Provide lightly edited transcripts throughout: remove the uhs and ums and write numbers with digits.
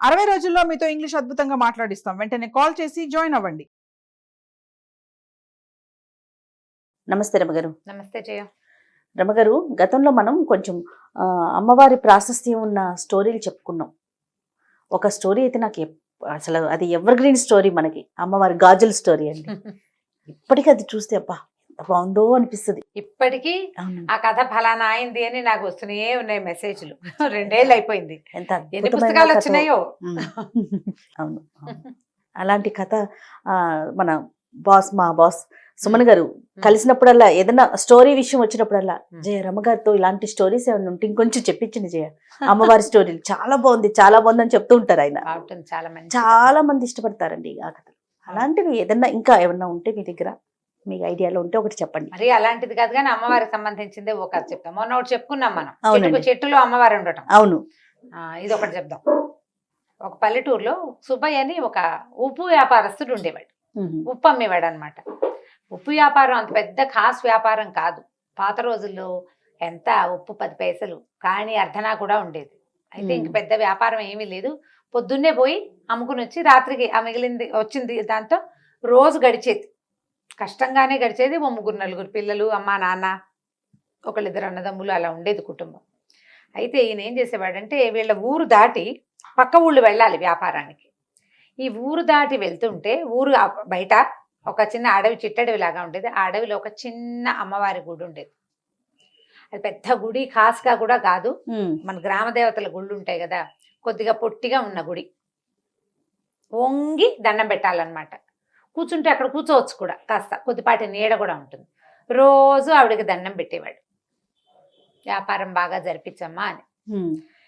60 రోజుల్లో మీతో ఇంగ్లీష్ అద్భుతంగా మాట్లాడిస్తాం. వెంటనే కాల్ చేసి జాయిన్ అవ్వండి. నమస్తే రమగారు. నమస్తే జయ. రమగారు, గతంలో మనం కొంచెం అమ్మవారి ప్రాశస్త్యం ఉన్న స్టోరీలు చెప్పుకున్నాం. ఒక స్టోరీ అయితే నాకు అసలు అది ఎవర్ గ్రీన్ స్టోరీ, మనకి అమ్మవారి గాజుల స్టోరీ అండి. ఇప్పటికీ అది చూస్తే అబ్బా ఎంత బాగుందో అనిపిస్తుంది. ఇప్పటికీ ఆ కథ ఫలానా అయింది అని నాకు వస్తూనే ఉన్నాయి మెసేజ్లు. 2 ఏళ్ళు అయిపోయింది. ఎంత ఎన్ని పుస్తకాలు వచ్చినాయో. అవును, అలాంటి కథ మన మా బాస్ సుమన్ గారు కలిసినప్పుడల్లా ఏదైనా స్టోరీ విషయం వచ్చినప్పుడల్లా జయ రమగారితో ఇలాంటి స్టోరీస్ ఏమైనా ఉంటే ఇంకొంచెం చెప్పించింది జయ, అమ్మవారి స్టోరీలు చాలా బాగుంది చాలా బాగుంది అని చెప్తూ ఉంటారు ఆయన. చాలా మంది ఇష్టపడతారండి ఆ కథ. అలాంటివి ఏదన్నా ఇంకా ఏమన్నా ఉంటే మీ దగ్గర, మీకు ఐడియాలో ఉంటే ఒకటి చెప్పండి. మరి అలాంటిది కాదు కానీ అమ్మవారికి సంబంధించిందే ఒక కథ చెప్తాం. మొన్న ఒకటి చెప్పుకున్నాం మనం, చెట్టులో అమ్మవారు ఉండటం. అవును, ఇది ఒకటి చెప్దాం. ఒక పల్లెటూరులో సుబ్బయ్య అని ఒక ఉప్పు వ్యాపారస్తుడు ఉండేవాడు. ఉప్పు అమ్మేవాడు అనమాట. ఉప్పు వ్యాపారం అంత పెద్ద ఖాస్ వ్యాపారం కాదు. పాత రోజుల్లో ఎంత ఉప్పు 10 పైసలు, కానీ అర్ధనా కూడా ఉండేది. అయితే ఇంక పెద్ద వ్యాపారం ఏమీ లేదు. పొద్దున్నే పోయి అమ్ముకుని వచ్చి రాత్రికి ఆ మిగిలింది వచ్చింది దాంతో రోజు గడిచేది. కష్టంగానే గడిచేది. 3-4 పిల్లలు, అమ్మ నాన్న, 1-2 అన్నదమ్ములు, అలా ఉండేది కుటుంబం. అయితే ఈయన ఏం చేసేవాడంటే వీళ్ళ ఊరు దాటి పక్క ఊళ్ళు వెళ్ళాలి వ్యాపారానికి. ఈ ఊరు దాటి వెళ్తుంటే ఊరు బయట ఒక చిన్న అడవి, చిట్టడవి లాగా ఉండేది. ఆ అడవిలో ఒక చిన్న అమ్మవారి గుడి ఉండేది. అది పెద్ద గుడి ఖాస్గా కూడా కాదు, మన గ్రామ దేవతల గుళ్ళు ఉంటాయి కదా, కొద్దిగా పొట్టిగా ఉన్న గుడి. వంగి దండం పెట్టాలన్నమాట. కూర్చుంటే అక్కడ కూర్చోవచ్చు కూడా, కాస్త కొద్దిపాటి నీడ కూడా ఉంటుంది. రోజు ఆవిడకి దండం పెట్టేవాడు, వ్యాపారం బాగా జరిపించమ్మా అని.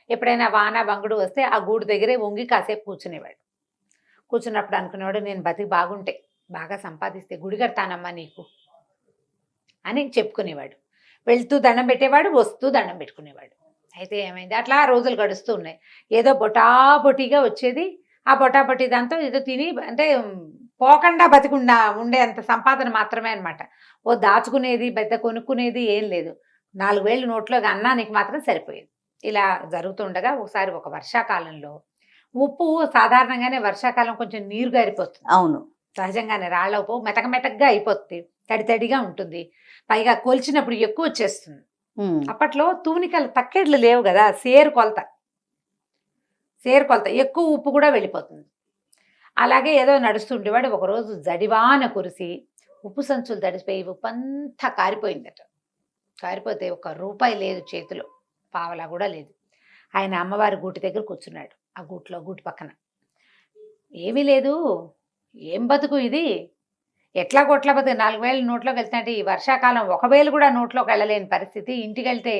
ఎప్పుడైనా వాన బంగుడు వస్తే ఆ గూడు దగ్గరే వంగి కాసేపు కూర్చునేవాడు. కూర్చున్నప్పుడు అనుకునేవాడు, నేను బతికి బాగుంటే, బాగా సంపాదిస్తే గుడి కడతానమ్మా నీకు అని చెప్పుకునేవాడు. వెళ్తూ దండం పెట్టేవాడు, వస్తూ దండం పెట్టుకునేవాడు. అయితే ఏమైంది, అట్లా రోజులు గడుస్తూ ఉన్నాయి. ఏదో బొటాబొటిగా వచ్చేది. ఆ బొటాబొటి దాంతో ఏదో తిని, అంటే పోకుండా బతికుండా ఉండే అంత సంపాదన మాత్రమే అనమాట. ఓ దాచుకునేది, పెద్ద కొనుక్కునేది ఏం లేదు. 4 వేలు నోట్లో అన్నానికి మాత్రం సరిపోయేది. ఇలా జరుగుతుండగా ఒకసారి ఒక వర్షాకాలంలో, ఉప్పు సాధారణంగానే వర్షాకాలం కొంచెం నీరు గారిపోతుంది. అవును, సహజంగానే రాళ్ళ ఉప్పు మెతక మెతకగా అయిపోతుంది, తడి తడిగా ఉంటుంది. పైగా కొలిచినప్పుడు ఎక్కువ వచ్చేస్తుంది. అప్పట్లో తూనికలు తక్కెడ్లు లేవు కదా, సేరు కొలత ఎక్కువ ఉప్పు కూడా వెళ్ళిపోతుంది. అలాగే ఏదో నడుస్తుండేవాడు. ఒకరోజు జడివాన కురిసి ఉప్పు సంచులు తడిసిపోయి ఉప్పు అంతా కారిపోయిందట. కారిపోతే 1 రూపాయి లేదు చేతిలో, పావలా కూడా లేదు. ఆయన అమ్మవారి గూటి దగ్గర కూర్చున్నాడు. ఆ గూటి పక్కన ఏమీ లేదు. ఏం బతుకు ఇది, ఎట్లా కొట్ల బతుకు, 4 వేలు నోట్లోకి వెళ్తాంటే, ఈ వర్షాకాలం 1 వేలు కూడా నోట్లోకి వెళ్ళలేని పరిస్థితి, ఇంటికి వెళ్తే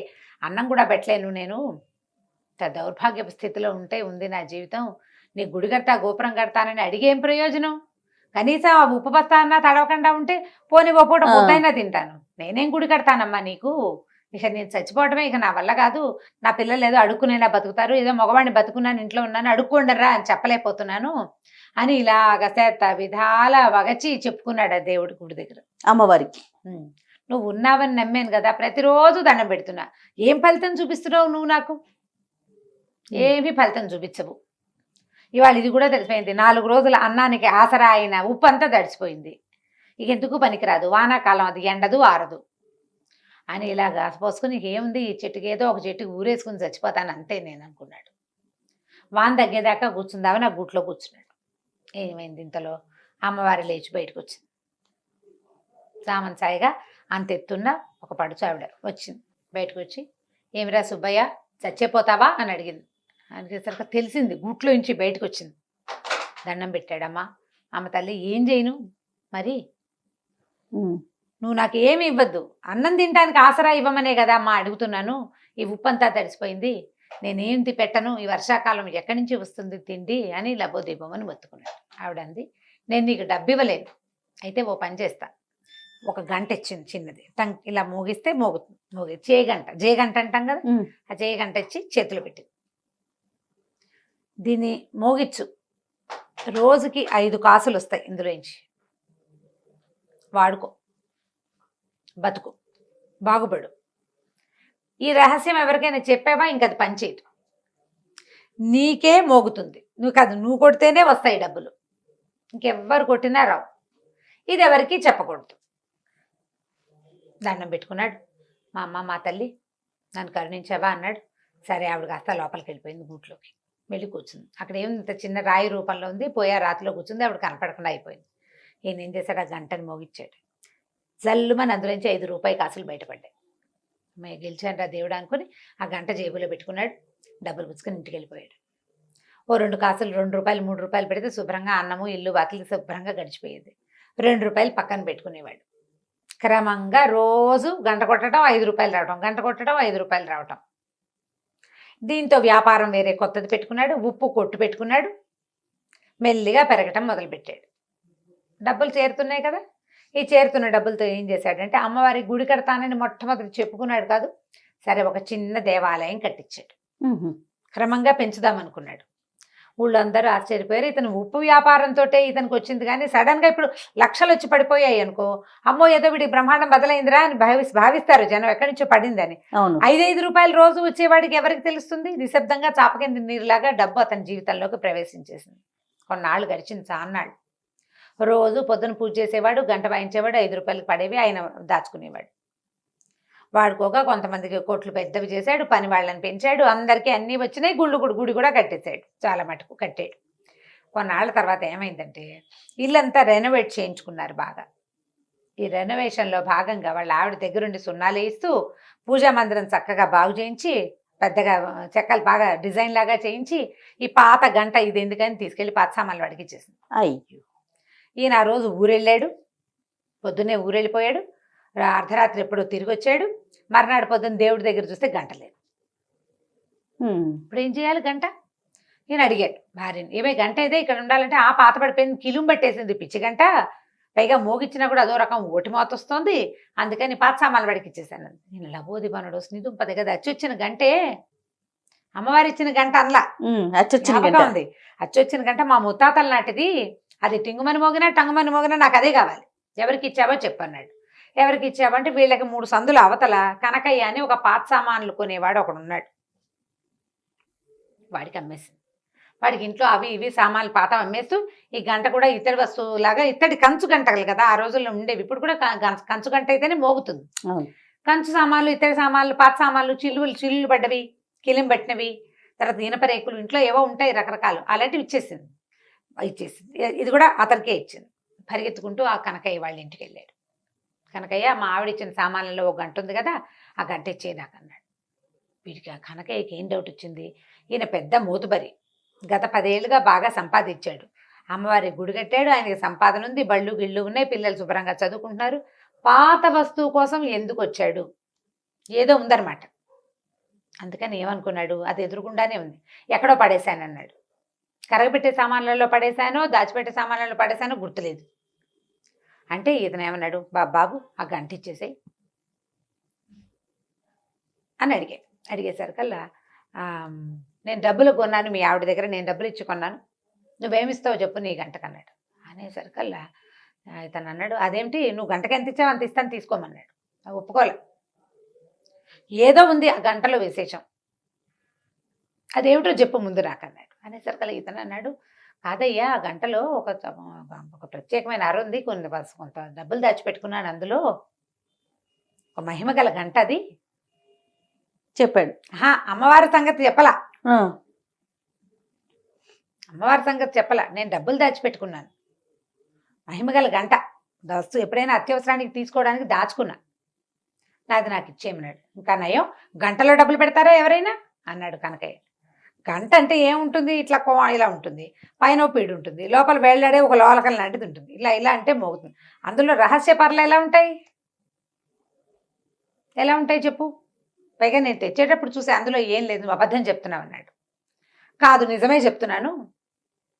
అన్నం కూడా పెట్టలేను, నేను దౌర్భాగ్యపు స్థితిలో ఉంది నా జీవితం. నీ గుడి కడతా గోపురం కడతానని అడిగేం ప్రయోజనం? కనీసం ఆ ఉప్పు బస్తా అన్నా తడవకుండా ఉంటే పోనీ ఓ పూట ముద్దైనా తింటాను. నేనేం గుడి కడతానమ్మా నీకు, ఇక నేను చచ్చిపోవడమే ఇక నా వల్ల కాదు. నా పిల్లలు ఏదో అడుక్కునైనా బతుకుతారు, ఏదో మగవాడిని బతుకున్నాను, ఇంట్లో ఉన్నాను, అడుక్కోండరా అని చెప్పలేకపోతున్నాను అని ఇలాగ చేత విధాల వగచి చెప్పుకున్నాడు ఆ దేవుడి గుడి దగ్గర అమ్మవారికి. నువ్వు ఉన్నావని నమ్మాను కదా, ప్రతిరోజు దండం పెడుతున్నా, ఏం ఫలితం చూపిస్తున్నావు నువ్వు నాకు? ఏమీ ఫలితం చూపించవు. ఇవాళ ఇది కూడా తెలిసిపోయింది. 4 రోజుల అన్నానికి ఆసరా అయిన ఉప్పు అంతా తడిసిపోయింది. ఇక ఎందుకు పనికిరాదు, వానాకాలం అది ఎండదు ఆరదు అని ఇలాగా పోసుకుని, ఏముంది ఈ చెట్టుకి, ఏదో ఒక చెట్టుకి ఊరేసుకుని చచ్చిపోతాను అంతే నేను అనుకున్నాడు. వాన తగ్గేదాకా కూర్చుందామని ఆ గూట్లో కూర్చున్నాడు. ఏమైంది, ఇంతలో అమ్మవారి లేచి బయటకు వచ్చింది. సామన్ సాయిగా అంతెత్తున్న ఒక పడుచు ఆవిడ వచ్చింది. బయటకు వచ్చి, ఏమిరా సుబ్బయ్య చచ్చిపోతావా అని అడిగింది. అడిగేసరికి తెలిసింది, గూట్లో నుంచి బయటకు వచ్చింది. దండం పెట్టాడమ్మా. అమ్మ తల్లి, ఏం చేయను మరి, నువ్వు నాకు ఏమి ఇవ్వద్దు, అన్నం తినడానికి ఆసరా ఇవ్వమనే కదా అమ్మా అడుగుతున్నాను. ఈ ఉప్పంతా తడిసిపోయింది, నేనేం పెట్టను, ఈ వర్షాకాలం ఎక్కడి నుంచి వస్తుంది తిండి అని లబోదీపమని మొత్తుకున్నాడు. ఆవిడంది, నేను నీకు డబ్బు ఇవ్వలేను, అయితే ఓ పని చేస్తా. 1 గంట ఇచ్చింది చిన్నది, ఇలా మోగిస్తే మోగి జేగంట అంటాం కదా, ఆ జేగంట ఇచ్చి చేతులు పెట్టి, దీన్ని మోగిచ్చు, రోజుకి 5 కాసులు వస్తాయి, ఇందులోంచి వాడుకో, బతుకు, బాగుపడు. ఈ రహస్యం ఎవరికైనా చెప్పావా ఇంక అది పనిచేయదు. నీకే మోగుతుంది, నువ్వు కొడితేనే వస్తాయి డబ్బులు, ఇంకెవ్వరు కొట్టినా రావు. ఇది ఎవరికి చెప్పకూడదు. దండం పెట్టుకున్నాడు. మా అమ్మ మా తల్లి నన్ను కరుణించావా అన్నాడు. సరే ఆవిడ కాస్త లోపలికి వెళ్ళిపోయింది, గూట్లోకి వెళ్ళి కూర్చుంది. అక్కడ ఇంత చిన్న రాయి రూపంలో ఉంది, పోయా రాతిలో కూర్చుంది. ఆవిడ కనపడకుండా అయిపోయింది. ఈయన ఏం చేశాడు, ఆ గంటని మోగిచ్చాడు. జల్లుమని అందులోంచి 5 రూపాయి కాసులు బయటపడ్డాయి. మేము గెలిచాను రా దేవుడు అనుకుని ఆ గంట జేబులో పెట్టుకున్నాడు. డబ్బులు పుచ్చుకొని ఇంటికి వెళ్ళిపోయాడు. ఓ 2 కాసులు 2 రూపాయలు 3 రూపాయలు పెడితే శుభ్రంగా అన్నము ఇల్లు వాకిలి శుభ్రంగా గడిచిపోయేది. 2 రూపాయలు పక్కన పెట్టుకునేవాడు. క్రమంగా రోజు గంట కొట్టడం 5 రూపాయలు రావటం, గంట కొట్టడం 5 రూపాయలు రావటం. దీంతో వ్యాపారం వేరే కొత్తది పెట్టుకున్నాడు. ఉప్పు కొట్టు పెట్టుకున్నాడు. మెల్లిగా పెరగటం మొదలుపెట్టాడు. డబ్బులు చేరుతున్నాయి కదా. ఈ చేరుతున్న డబ్బులతో ఏం చేశాడంటే అమ్మవారి గుడి కడతానని మొట్టమొదటి చెప్పుకున్నాడు కాదు. సరే ఒక చిన్న దేవాలయం కట్టించాడు. క్రమంగా పెంచుదామనుకున్నాడు. ఊళ్ళో అందరూ ఆశ్చర్యపోయారు. ఇతను ఉప్పు వ్యాపారంతో ఇతనికి వచ్చింది, కానీ సడన్గా ఇప్పుడు లక్షలు వచ్చి పడిపోయాయి అనుకో, అమ్మో ఏదో వీడికి బ్రహ్మాండం బదలైందిరా అని భావిస్తారు జనం, ఎక్కడి నుంచో పడిందని. 5 రూపాయలు రోజు వచ్చేవాడికి ఎవరికి తెలుస్తుంది? నిశ్శబ్దంగా చాపకింద నీరులాగా డబ్బు అతని జీవితంలోకి ప్రవేశించేసింది. కొన్నాళ్ళు గడిచింది, చాన్నాళ్ళు. రోజు పొద్దున పూజ చేసేవాడు, గంట వాయించేవాడు, 5 రూపాయలకి పడేవి ఆయన దాచుకునేవాడు. వాడుకోగా కొంతమందికి కోట్లు పెద్దవి చేశాడు, పని వాళ్ళని పెంచాడు, అందరికీ అన్నీ వచ్చినాయి. గుడి కూడా కట్టేశాడు, చాలా మటుకు కట్టాడు. కొన్నాళ్ళ తర్వాత ఏమైందంటే ఇల్లంతా రెనోవేట్ చేయించుకున్నారు బాగా. ఈ రెనోవేషన్లో భాగంగా వాళ్ళ ఆవిడ దగ్గరుండి సున్నాలు వేస్తూ పూజా మందిరం చక్కగా బాగు చేయించి, పెద్దగా చెక్కలు బాగా డిజైన్ లాగా చేయించి, ఈ పాత గంట ఇది ఎందుకని తీసుకెళ్ళి పాత సామాన్లు వాడికి ఇచ్చేసింది. అయ్యో. ఈయన ఆ రోజు ఊరెళ్ళాడు, పొద్దున్నే ఊరెళ్ళిపోయాడు. అర్ధరాత్రి ఎప్పుడో తిరిగి వచ్చాడు. మర్నాడు పొద్దున్న దేవుడి దగ్గర చూస్తే గంట లేదు. ఇప్పుడు ఏం చేయాలి గంట? ఈయన అడిగాడు భార్యని, ఏమే గంట ఏదే ఇక్కడ ఉండాలంటే, ఆ పాత పడిపోయింది, కిలుం పట్టేసింది పిచ్చి గంట, పైగా మోగిచ్చినా కూడా అదో రకం ఓటి మోత వస్తుంది, అందుకని పాత సామాన్లు వాడికి ఇచ్చేసాను. నేను లబోది పనుడు స్నిదుంపది కదా, అచ్చొచ్చిన గంటే, అమ్మవారి ఇచ్చిన గంట అనలా, ఉంది అచ్చొచ్చిన గంట మా ముత్తాతల నాటిది, అది టింగుమని మోగినా టంగుమని మోగినా నాకు అదే కావాలి, ఎవరికి ఇచ్చావో చెప్పన్నాడు. ఎవరికి ఇచ్చావంటే వీళ్ళకి 3 సందులు అవతల కనకయ్య అని ఒక పాత సామాన్లు కొనేవాడు ఒకడు ఉన్నాడు. వాడికి అమ్మేసింది. వాడికి ఇంట్లో అవి ఇవి సామాన్లు పాత అమ్మేస్తూ ఈ గంట కూడా ఇత్తడి వస్తువులాగా, ఇత్తడి కంచు గంటలు కదా ఆ రోజుల్లో ఉండేవి, ఇప్పుడు కూడా కంచు గంట అయితేనే మోగుతుంది. కంచు సామాన్లు, ఇత్తడి సామాన్లు, పాత సామాన్లు, చిల్లులు పడ్డవి, కిలిం పట్టినవి, తర్వాత ఇనప రేకులు, ఇంట్లో ఏవో ఉంటాయి రకరకాలు, అలాంటివి ఇచ్చేసింది. ఇది కూడా అతనికే ఇచ్చింది. పరిగెత్తుకుంటూ ఆ కనకయ్య వాళ్ళ ఇంటికి వెళ్ళాడు. కనకయ్య మా ఆవిడ ఇచ్చిన సామాన్లలో ఒక గంట ఉంది కదా, ఆ గంట ఇచ్చే నాకు అన్నాడు. వీడికి ఆ కనకయ్యకి ఏం డౌట్ వచ్చింది, ఈయన పెద్ద మోతుబరి, గత 10 ఏళ్ళుగా బాగా సంపాదించాడు, అమ్మవారి గుడి కట్టాడు, ఆయనకి సంపాదన ఉంది, బళ్ళు గిళ్ళు ఉన్నాయి, పిల్లలు శుభ్రంగా చదువుకుంటున్నారు. పాత వస్తువు కోసం ఎందుకు వచ్చాడు, ఏదో ఉందన్నమాట. అందుకని ఏమనుకున్నాడు, అది ఎదురుకుండానే ఉంది, ఎక్కడో పడేశాను అన్నాడు. కరగబెట్టే సామాన్లలో పడేశానో దాచిపెట్టే సామాన్లలో పడేశానో గుర్తులేదు. అంటే ఇతను ఏమన్నాడు, బాబు ఆ గంట ఇచ్చేసాయి అని అడిగేసరికల్లా నేను డబ్బులు కొన్నాను మీ ఆవిడ దగ్గర, నేను డబ్బులు ఇచ్చి కొన్నాను, నువ్వేమిస్తావో చెప్పు నీ గంటకన్నాడు. అనేసరికల్లా ఇతను అన్నాడు, అదేమిటి నువ్వు గంటకి ఎంత ఇచ్చావు అంత ఇస్తాను తీసుకోమన్నాడు. ఒప్పుకోలే, ఏదో ఉంది ఆ గంటలో విశేషం, అదేమిటో చెప్పు ముందు నాకన్నాడు. అనేసరికల్లా ఇతను అన్నాడు, కాదయ్యా ఆ గంటలో ఒక ప్రత్యేకమైన అర ఉంది, కొంత డబ్బులు దాచిపెట్టుకున్నాను, అందులో ఒక మహిమ గల గంట అది చెప్పాడు. అమ్మవారి సంగతి చెప్పలా, అమ్మవారి సంగతి చెప్పలా, నేను డబ్బులు దాచిపెట్టుకున్నాను, మహిమగల గంట వస్తువు ఎప్పుడైనా అత్యవసరానికి తీసుకోవడానికి దాచుకున్నా, నాది నాకు ఇచ్చేయమన్నాడు. ఇంకా నయం గంటలో డబ్బులు పెడతారా ఎవరైనా అన్నాడు కనకయ్య. గంట అంటే ఏముంటుంది, ఇట్లా ఇలా ఉంటుంది, పైన పీడు ఉంటుంది, లోపల వేళ్లాడే ఒక లోలకం లాంటిది ఉంటుంది, ఇలా అంటే మోగుతుంది. అందులో రహస్య పర్లు ఎలా ఉంటాయి చెప్పు, పైగా నేను తెచ్చేటప్పుడు చూసి అందులో ఏం లేదు, నువ్వు అబద్ధం చెప్తున్నావు అన్నాడు. కాదు నిజమే చెప్తున్నాను,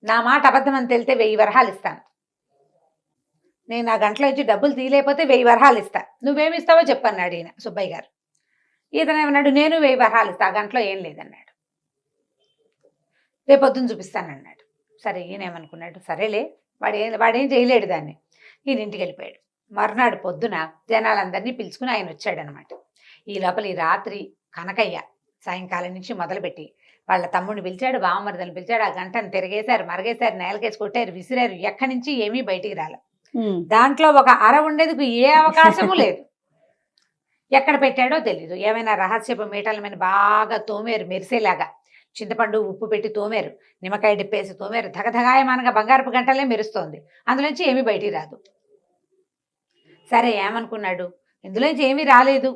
నా మాట అబద్ధం అని తెలితే 1000 వరహాలు ఇస్తాను, నేను నా గంటలో ఇచ్చి డబ్బులు తీయలేకపోతే 1000 వరహాలు ఇస్తా, నువ్వేమిస్తావో చెప్పన్నాడు ఈయన సుబ్బయ్య గారు. ఈతను ఏమన్నాడు, నేను 1000 వరహాలు ఇస్తా, ఆ గంటలో ఏం లేదన్నాడు. రేపొద్దున చూపిస్తానన్నాడు. సరే ఈయన ఏమనుకున్నాడు, సరేలే వాడేం చేయలేడు దాన్ని, ఈయన ఇంటికి వెళ్ళిపోయాడు. మర్నాడు పొద్దున జనాలందరినీ పిలుచుకుని ఆయన వచ్చాడనమాట. ఈ లోపల ఈ రాత్రి కనకయ్య సాయంకాలం నుంచి మొదలుపెట్టి వాళ్ళ తమ్ముడిని పిలిచాడు, బావమరిదని పిలిచాడు. ఆ గంటను తిరిగేశారు, మరగేశారు, నేలకేసి కొట్టారు, విసిరారు. ఎక్కడి నుంచి ఏమీ బయటికి రాలేదు. దాంట్లో ఒక అర ఉండేందుకు ఏ అవకాశము లేదు. ఎక్కడ పెట్టాడో తెలీదు. ఏమైనా రహస్యపు మీటల మీద బాగా తోమేరు, మెరిసేలాగా చింతపండు ఉప్పు పెట్టి తోమేరు, నిమ్మకాయ డిప్పేసి తోమేరు. ధగధగాయమానగా బంగారపు గంటలే మెరుస్తోంది. అందులోంచి ఏమీ బయటికి రాదు. సరే ఏమనుకున్నాడు, ఇందులోంచి ఏమీ రాలేదు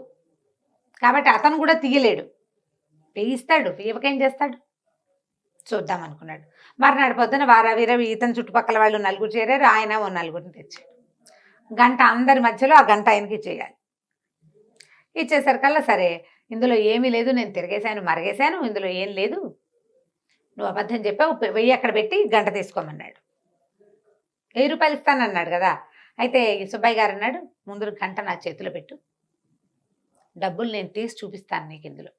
కాబట్టి అతను కూడా తీయలేడు. తీయిస్తాడు, తీయకేం చేస్తాడు, చూద్దాం అనుకున్నాడు. మర్నాడు పొద్దున వీరవి ఇతని చుట్టుపక్కల వాళ్ళు నలుగురు చేరారు. ఆయన ఓ నలుగురిని తెచ్చాడు. గంట అందరి మధ్యలో ఆ గంట ఆయనకి ఇచ్చేయాలి. ఇచ్చేసరికల్లా సరే ఇందులో ఏమీ లేదు, నేను తిరిగేశాను, మరగేశాను, ఇందులో ఏం లేదు, నువ్వు అబద్ధం చెప్పావు, 1000 అక్కడ పెట్టి గంట తీసుకోమన్నాడు. 1000 రూపాయలు ఇస్తానన్నాడు కదా. అయితే ఈ సుబ్బయ్య గారు అన్నాడు, ముందు గంట నా చేతిలో పెట్టు, డబ్బులు నేను తీసి చూపిస్తాను నీకు ఇందులో.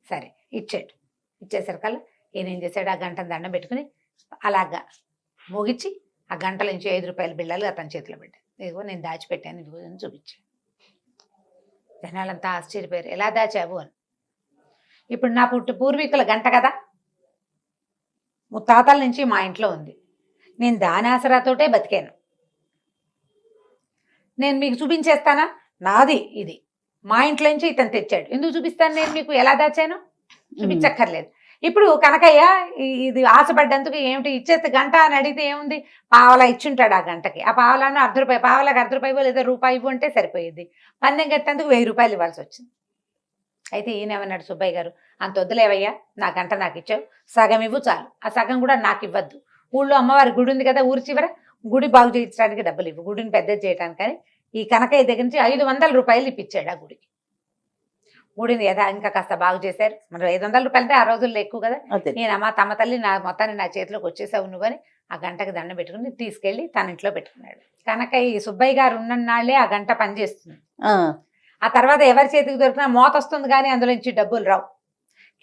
సరే ఇచ్చాడు. ఇచ్చేసరికల్లా ఈయన ఏం చేశాడు, ఆ గంటను దండం పెట్టుకుని అలాగా మోగించి ఆ గంటల నుంచి 5 రూపాయల బిళ్ళలు అతని చేతిలో పెట్టాను. ఇదిగో నేను దాచిపెట్టాను, ఇదిగో అని చూపించాను. జనాలంతా ఆశ్చర్యపోయారు, ఎలా దాచావు అని. ఇప్పుడు నా పూర్వీకుల గంట కదా, ముత్తాతల నుంచి మా ఇంట్లో ఉంది, నేను దాని ఆసరాతోటే బతికాను, నేను మీకు చూపించేస్తానా, నాది ఇది, మా ఇంట్లో నుంచి ఇతను తెచ్చాడు, ఎందుకు చూపిస్తాను నేను మీకు, ఎలా దాచాను చూపించక్కర్లేదు. ఇప్పుడు కనకయ్య ఇది ఆశపడ్డందుకు ఏమిటి ఇచ్చేస్తే గంట అని అడిగితే ఏముంది, పావలా ఇచ్చుంటాడు ఆ గంటకి. ఆ పావలాను ₹1 పావలాకి ₹1 లేదా రూపాయి ఇవ్వు అంటే సరిపోయేది. పందెం కట్టేందుకు 1000 రూపాయలు ఇవ్వాల్సి వచ్చింది. అయితే ఈయనేమన్నాడు సుబ్బయ్య గారు, అంత వద్దులేవయ్యా, నా గంట నాకు ఇచ్చావు, సగం ఇవ్వు చాలు, ఆ సగం కూడా నాకు ఇవ్వద్దు. ఊళ్ళో అమ్మవారి గుడి ఉంది కదా, ఊరి చివర, గుడి బాగు చేయించడానికి డబ్బులు ఇవ్వు, గుడిని పెద్దది చేయడానికి. కానీ ఈ కనకయ్య దగ్గర నుంచి 500 రూపాయలు ఇప్పించాడు ఆ గుడికి. గుడిని ఇంకా కాస్త బాగు చేశారు. మరి 500 రూపాయలు అంటే ఆ రోజుల్లో ఎక్కువ కదా. నేనమ్మా తమ తల్లి నా మొత్తాన్ని నా చేతిలోకి వచ్చేసావు నువ్వు అని ఆ గంటకి దండం పెట్టుకుని తీసుకెళ్లి తన ఇంట్లో పెట్టుకున్నాడు. కనకయ్య ఈ సుబ్బయ్య గారు ఉన్ననాళ్లే ఆ గంట పనిచేస్తుంది. ఆ తర్వాత ఎవరి చేతికి దొరికినా మోత వస్తుంది కానీ అందులోంచి డబ్బులు రావు.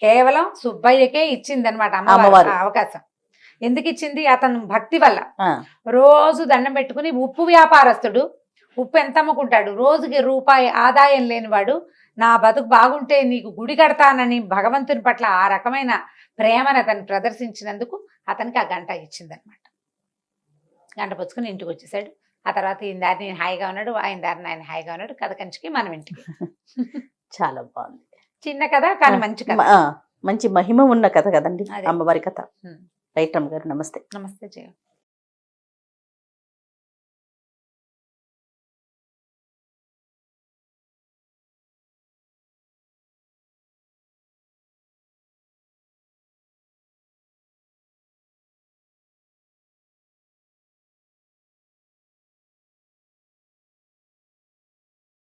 కేవలం సుబ్బయ్యకే ఇచ్చింది అనమాట అమ్మవారు అవకాశం. ఎందుకు ఇచ్చింది, అతను భక్తి వల్ల. రోజు దండం పెట్టుకుని, ఉప్పు వ్యాపారస్తుడు, ఉప్పు ఎంత అమ్ముకుంటాడు, రోజుకి రూపాయి ఆదాయం లేనివాడు, నా బతుకు బాగుంటే నీకు గుడి కడతానని భగవంతుని పట్ల ఆ రకమైన ప్రేమను అతను ప్రదర్శించినందుకు అతనికి ఆ గంట ఇచ్చిందనమాట. గంట పుచ్చుకుని ఇంటికి వచ్చేసాడు. ఆ తర్వాత ఈయన దారిని హాయిగా ఉన్నాడు, ఆయన దారిని ఆయన హాయిగా ఉన్నాడు. కథ కంచికి మనం ఇంటికి. చాలా బాగుంది, చిన్న కథ కానీ మంచి కథ, మంచి మహిమ ఉన్న కథ కదండి అమ్మవారి కథ. రైట్ రమ్మ గారు, నమస్తే. నమస్తే జయ.